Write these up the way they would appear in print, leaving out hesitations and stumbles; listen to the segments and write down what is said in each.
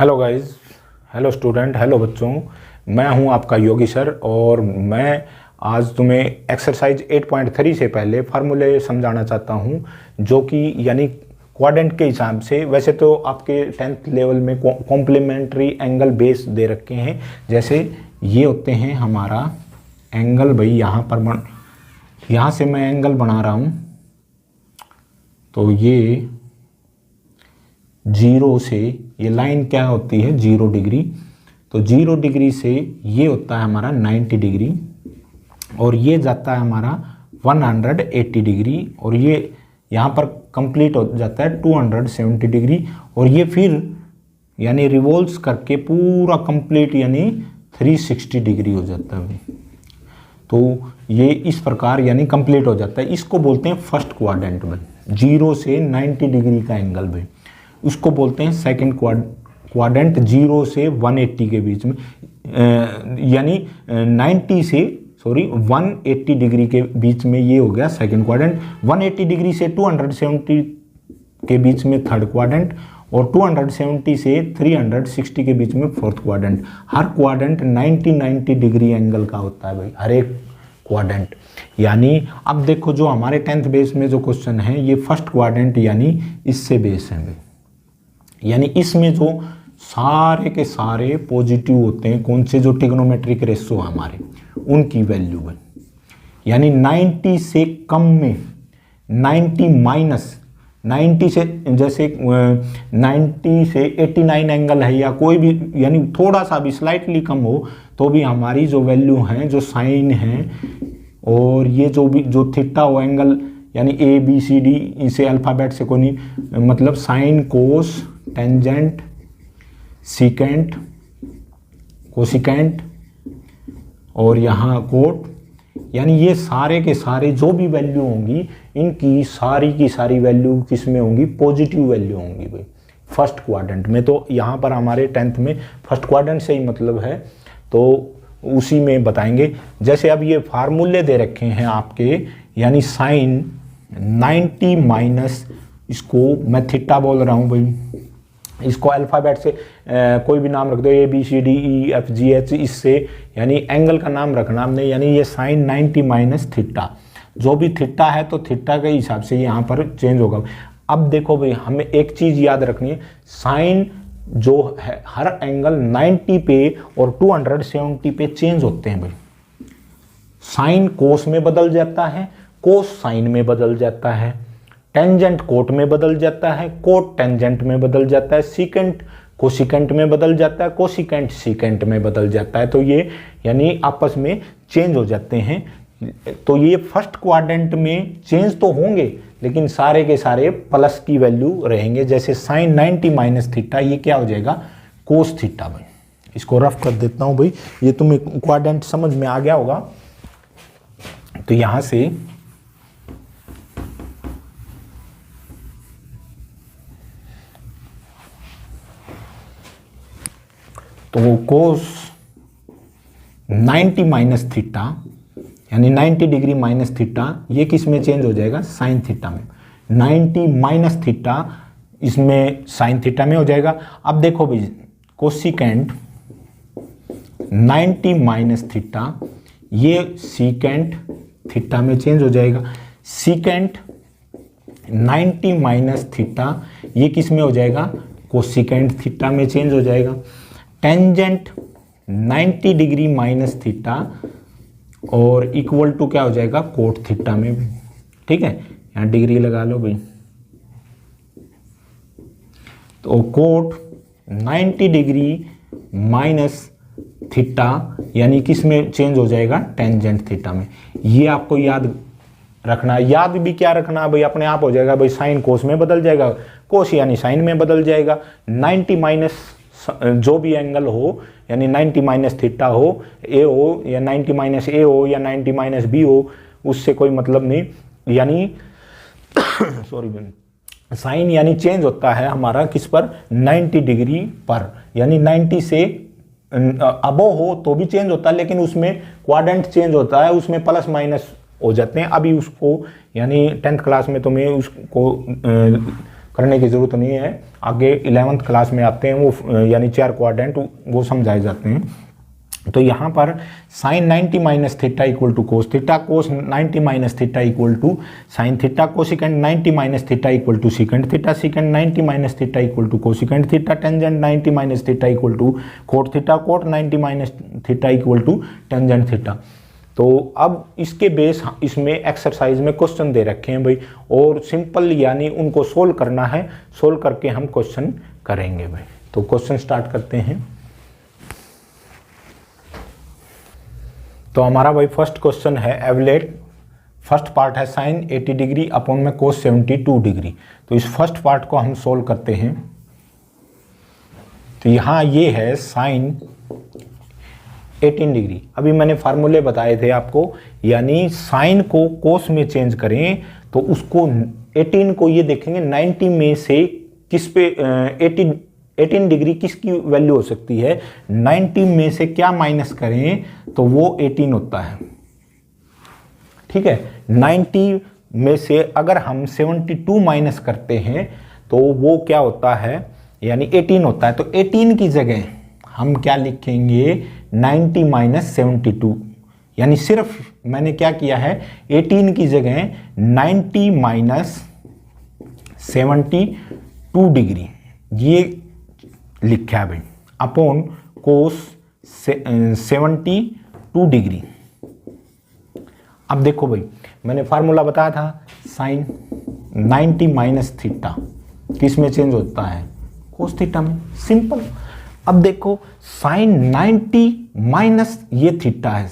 Hello guys, hello student, hello बच्चों। मैं हूं आपका योगी सर और मैं आज तुम्हें एक्सरसाइज 8.3 से पहले फार्मूले समझाना चाहता हूं, जो कि यानी क्वाड्रेंट के हिसाब से। वैसे तो आपके 10th लेवल में कॉम्प्लीमेंट्री एंगल बेस दे रखे हैं। जैसे ये होते हैं हमारा एंगल, भाई यहाँ से मैं एंगल बना रहा हूँ, तो ये 0 से ये लाइन क्या होती है 0 डिग्री, तो 0 डिग्री से ये होता है हमारा 90 डिग्री और ये जाता है हमारा 180 डिग्री और ये यहाँ पर कंप्लीट हो जाता है 270 डिग्री और ये फिर यानी रिवॉल्व्स करके पूरा कंप्लीट यानी 360 डिग्री हो जाता है। तो ये इस प्रकार यानी कंप्लीट हो जाता है। इसको बोलते हैं फर्स्ट क्वाड्रेंट में, 0 से 90 डिग्री का एंगल में। उसको बोलते हैं सेकंड क्वाड्रेंट, 0 से 180 के बीच में, यानी 180 डिग्री के बीच में ये हो गया सेकंड क्वाड्रेंट। 180 डिग्री से 270 के बीच में थर्ड क्वाड्रेंट और 270 से 360 के बीच में फोर्थ क्वाड्रेंट। हर क्वाड्रेंट 90 डिग्री एंगल का होता है भाई, हर एक क्वाड्रेंट। यानी अब देखो, जो हमारे 10th बेस में जो क्वेश्चन है ये फर्स्ट क्वाड्रेंट यानी इससे बेस है भाई। यानी इसमें जो सारे के सारे पॉजिटिव होते हैं, कौन से, जो ट्रिग्नोमेट्रिक रेशो हमारे उनकी वैल्यू है। यानी 90 से कम में 90 माइनस 90 से, जैसे 90 से 89 एंगल है या कोई भी, यानी थोड़ा सा भी स्लाइटली कम हो तो भी हमारी जो वैल्यू हैं, जो साइन है और ये जो भी जो थीटा हो एंगल, यानी ए बी सी डी, इसे अल्फ़ाबेट से कोई नहीं, मतलब साइन, कोस, टेंजेंट, सीकेंट, कोसिकेंट और यहाँ कोट, यानी ये सारे के सारे जो भी वैल्यू होंगी, इनकी सारी की सारी वैल्यू किस में होंगी, पॉजिटिव वैल्यू होंगी भाई फर्स्ट क्वाड्रेंट में। तो यहाँ पर हमारे 10th में फर्स्ट क्वाड्रेंट से ही मतलब है, तो उसी में बताएंगे। जैसे अब ये फार्मूले दे रखे हैं आपके, यानी साइन 90 माइनस, इसको मैं थीटा बोल रहा हूँ भाई, इसको अल्फ़ाबेट से कोई भी नाम रख दो, A B C D E F G H, इससे यानी एंगल का नाम रखना हमने। यानी ये साइन 90 माइनस थीटा, जो भी थीटा है तो थीटा के हिसाब से यहाँ पर चेंज होगा। अब देखो भाई, हमें एक चीज़ याद रखनी है, साइन जो है हर एंगल 90 पे और 270 पे चेंज होते हैं भाई। साइन कोस में बदल जाता है, कोस साइन में बदल जाता है, टेंजेंट कोट में बदल जाता है, कोट टेंजेंट में बदल जाता है, सीकेंट कोसिकेंट में बदल जाता है, कोसिकेंट सीकेंट में बदल जाता है। तो ये यानी आपस में चेंज हो जाते हैं। तो ये फर्स्ट क्वाड्रेंट में चेंज तो होंगे, लेकिन सारे के सारे प्लस की वैल्यू रहेंगे। जैसे साइन 90 माइनस थीटा, ये क्या हो जाएगा, कोस थीटा भाई। इसको रफ कर देता हूँ भाई, ये तुम्हें क्वाड्रेंट समझ में आ गया होगा। तो यहाँ से तो कोस 90 माइनस थीटा, यानी 90 डिग्री माइनस थीटा, ये किस में चेंज हो जाएगा, साइन थीटा में। 90 माइनस थीटा इसमें साइन थीटा में हो जाएगा। अब देखो भाई, कोसिकेंट 90 माइनस थीटा, ये सीकेंट थीटा में चेंज हो जाएगा। सीकेंट 90 माइनस थीटा, ये किस में हो जाएगा, कोसिकेंट थीटा में चेंज हो जाएगा। टेंजेंट 90 डिग्री माइनस थीटा और इक्वल टू क्या हो जाएगा, कोट थीटा में भी। ठीक है, यहाँ डिग्री लगा लो भाई। तो कोट 90 डिग्री माइनस थीटा यानी किस में चेंज हो जाएगा, टेंजेंट थीटा में। ये आपको याद रखना है। याद भी क्या रखना भाई, अपने आप हो जाएगा भाई। साइन कोस में बदल जाएगा, कोस यानी साइन में बदल जाएगा। 90 माइनस जो भी एंगल हो, यानी 90 माइनस थीटा हो, ए हो या 90 माइनस ए हो या 90 माइनस बी हो, उससे कोई मतलब नहीं। यानी सॉरी, साइन यानी चेंज होता है हमारा किस पर, 90 डिग्री पर। यानी 90 से अबो हो तो भी चेंज होता है, लेकिन उसमें क्वाड्रेंट चेंज होता है, उसमें प्लस माइनस हो जाते हैं। अभी उसको यानी 10th क्लास में तुम्हें उसको करने की ज़रूरत नहीं है, आगे 11th क्लास में आते हैं वो, यानी 4 क्वाड्रेंट वो समझाए जाते हैं। तो यहाँ पर sine 90 minus theta equal to cos theta, cos 90 minus theta equal to sine theta, cosecant 90 minus theta equal to secant theta, secant 90 minus theta equal to cosecant theta, tangent 90 minus theta equal to cot theta, cot 90 minus theta equal to tangent theta. तो अब इसके base इसमें exercise में question दे रखे हैं भाई, और simple यानी उनको सोल्व करना है, सोल्व करके हम क्वेश्चन करेंगे भाई। तो क्वेश्चन स्टार्ट करते हैं। तो हमारा भाई फर्स्ट क्वेश्चन है एवलेट, फर्स्ट पार्ट है साइन 80 डिग्री अपॉन में कोस 72 डिग्री। तो इस फर्स्ट पार्ट को हम सोल्व करते हैं। तो यहाँ ये है साइन 18 डिग्री, अभी मैंने फार्मूले बताए थे आपको, यानी साइन को कोस में चेंज करें तो उसको 18 को ये देखेंगे 90 में से किस पे 18 डिग्री किसकी वैल्यू हो सकती है, 90 में से क्या माइनस करें तो वो 18 होता है। ठीक है, 90 में से अगर हम 72 माइनस करते हैं तो वो क्या होता है, यानी 18 होता है। तो 18 की जगह हम क्या लिखेंगे, 90 माइनस 72, यानी सिर्फ मैंने क्या किया है, 18 की जगह 90 माइनस 72 डिग्री ये लिखा है भाई, अपॉन कोस 72 डिग्री। अब देखो भाई, मैंने फार्मूला बताया था, साइन 90 माइनस थीटा किस में चेंज होता है, कोस थीटा में, सिंपल। अब देखो साइन 90 माइनस ये थीटा है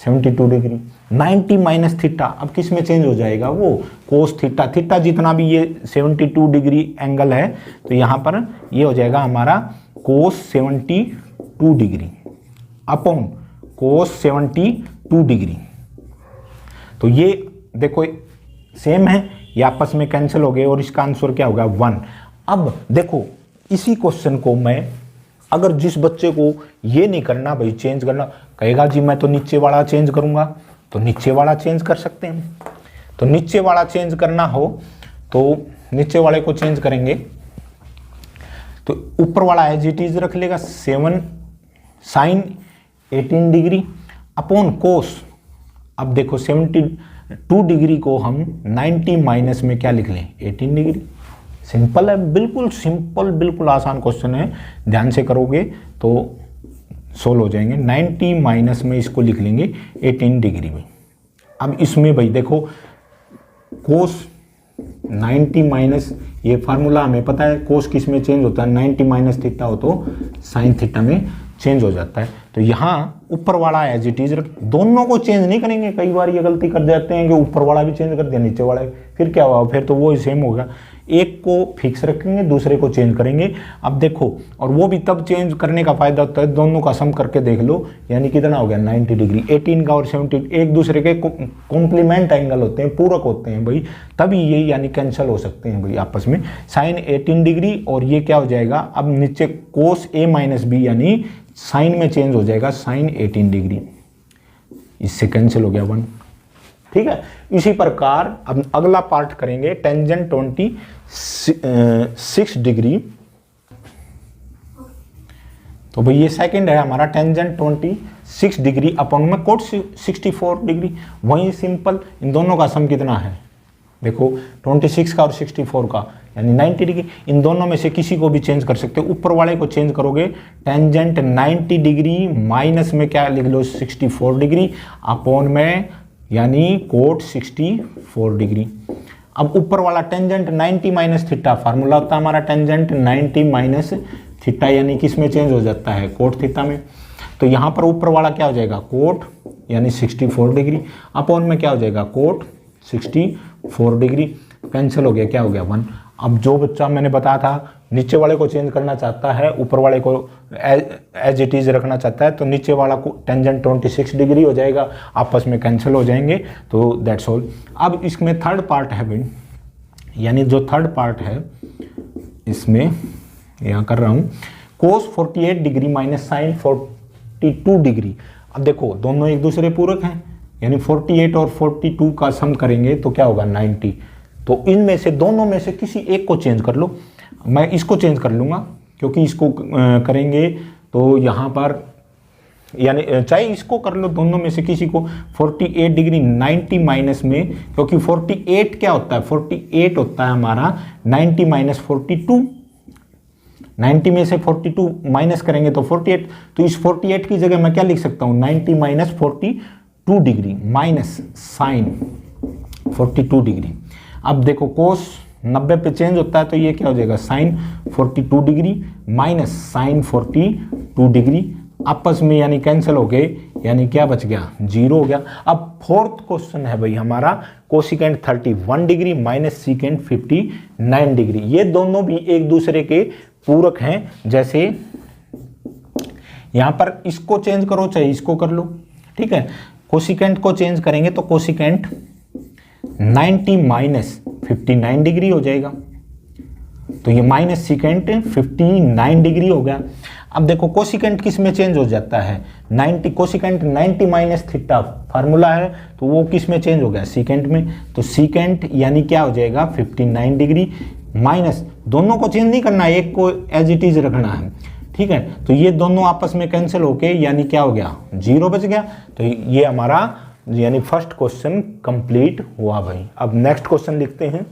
72 डिग्री, 90 माइनस थीटा अब किस में चेंज हो जाएगा, वो कोस थीटा, थीटा जितना भी ये 72 डिग्री एंगल है तो यहाँ पर ये हो जाएगा हमारा कोस 72 डिग्री अपॉन कोस 72 डिग्री। तो ये देखो सेम है, ये आपस में कैंसिल हो गए और इसका आंसर क्या होगा 1। अब देखो इसी क्वेश्चन को मैं, अगर जिस बच्चे को ये नहीं करना भाई चेंज करना, कहेगा जी मैं तो नीचे वाला चेंज करूंगा, तो नीचे वाला चेंज कर सकते हैं। तो नीचे वाला चेंज करना हो तो नीचे वाले को चेंज करेंगे, तो ऊपर वाला एज इट इज रख लेगा 7 साइन 18 डिग्री अपॉन कोस। अब देखो 72 डिग्री को हम 90 माइनस में क्या लिख लें, 18 डिग्री। सिंपल है, बिल्कुल सिंपल, बिल्कुल आसान क्वेश्चन है, ध्यान से करोगे तो सोल्व हो जाएंगे। 90 माइनस में इसको लिख लेंगे 18 डिग्री में। अब इसमें भाई देखो कोस 90 माइनस, ये फार्मूला हमें पता है, कोस किस में चेंज होता है, 90 माइनस थीटा हो तो साइन थीटा में चेंज हो जाता है। तो यहाँ ऊपर वाला एज इट इज, दोनों को चेंज नहीं करेंगे, कई बार ये गलती कर जाते हैं कि ऊपर वाला भी चेंज कर दिया नीचे वाला, फिर क्या हुआ, फिर तो वो सेम होगा। एक को फिक्स रखेंगे, दूसरे को चेंज करेंगे। अब देखो, और वो भी तब चेंज करने का फायदा होता है, दोनों का सम करके देख लो, यानी कितना हो गया 90 डिग्री। 18 का और 70 एक दूसरे के कॉम्प्लीमेंट एंगल होते हैं, पूरक होते हैं भाई, तभी ये यानी कैंसिल हो सकते हैं भाई आपस में। साइन 18 डिग्री और ये क्या हो जाएगा, अब नीचे कोस ए माइनस बी यानी साइन में चेंज हो जाएगा साइन 18 डिग्री, इससे कैंसिल हो गया 1। ठीक है, इसी प्रकार अब अगला पार्ट करेंगे टेंजेंट 26 डिग्री। तो भाई ये सेकंड है हमारा, टेंजेंट 26 डिग्री अपॉन में कोट 64 डिग्री। वही सिंपल, इन दोनों का सम कितना है, देखो 26 का और 64 का यानी 90 डिग्री। इन दोनों में से किसी को भी चेंज कर सकते हो, ऊपर वाले को चेंज करोगे, टेंजेंट 90 डिग्री माइनस में क्या लिख लो 64 डिग्री अपॉन में यानी कोट 64 डिग्री। अब ऊपर वाला टेंजेंट 90 माइनस थीटा, फार्मूला होता है हमारा टेंजेंट 90 माइनस थीटा, यानी किस में चेंज हो जाता है, कोट थीटा में। तो यहाँ पर ऊपर वाला क्या हो जाएगा, कोट यानी 64 डिग्री अपॉन में क्या हो जाएगा, कोट 64 डिग्री, कैंसिल हो गया, क्या हो गया 1। अब जो बच्चा मैंने बताया था नीचे वाले को चेंज करना चाहता है, ऊपर वाले को एज इट इज रखना चाहता है, तो नीचे वाला को टेंजेंट 26 डिग्री हो जाएगा, आपस में कैंसिल हो जाएंगे। तो दैट्स ऑल। अब इसमें थर्ड पार्ट है भाई, यानी जो थर्ड पार्ट है इसमें यहाँ कर रहा हूँ, कोस 48 डिग्री माइनस साइन 42 डिग्री। अब देखो दोनों एक दूसरे पूरक हैं, यानी 48 और 42 का सम करेंगे तो क्या होगा 90। तो इनमें से दोनों में से किसी एक को चेंज कर लो। मैं इसको चेंज कर लूँगा क्योंकि इसको करेंगे तो यहाँ पर यानी चाहे इसको कर लो, दोनों में से किसी को। 48 डिग्री 90 माइनस में, क्योंकि 48 क्या होता है, 48 होता है हमारा 90 माइनस 42। 90 में से 42 माइनस करेंगे तो 48, तो इस 48 की जगह मैं क्या लिख सकता हूँ, 90 minus 42 degree minus sine 42 degree. अब देखो कोस 90 पे चेंज होता है तो ये क्या हो जाएगा, sine 42 degree minus sine 42 degree, आपस में यानी कैंसिल हो गए, यानी क्या बच गया, 0 हो गया। अब फोर्थ क्वेश्चन है भाई हमारा, cosecant 31 degree minus secant 59 degree. ये दोनों भी एक दूसरे के पूरक हैं। जैसे यहां पर इसको चेंज करो चाहे इसको कर लो, ठीक है। कोसिकेंट को चेंज करेंगे तो कोसिकेंट 90 माइनस 59 डिग्री हो जाएगा, तो ये माइनस सीकेंट 59 डिग्री हो गया। अब देखो कोसिकेंट किस में चेंज हो जाता है, 90, कोसिकेंट 90 माइनस थीटा फार्मूला है, तो वो किस में चेंज हो गया, सीकेंट में। तो सीकेंट यानी क्या हो जाएगा, 59 डिग्री माइनस, दोनों को चेंज नहीं करना है, एक को एज इट इज रखना है, ठीक है। तो ये दोनों आपस में कैंसिल होके यानी क्या हो गया, 0 बच गया। तो ये हमारा यानी फर्स्ट क्वेश्चन कंप्लीट हुआ भाई। अब नेक्स्ट क्वेश्चन लिखते हैं।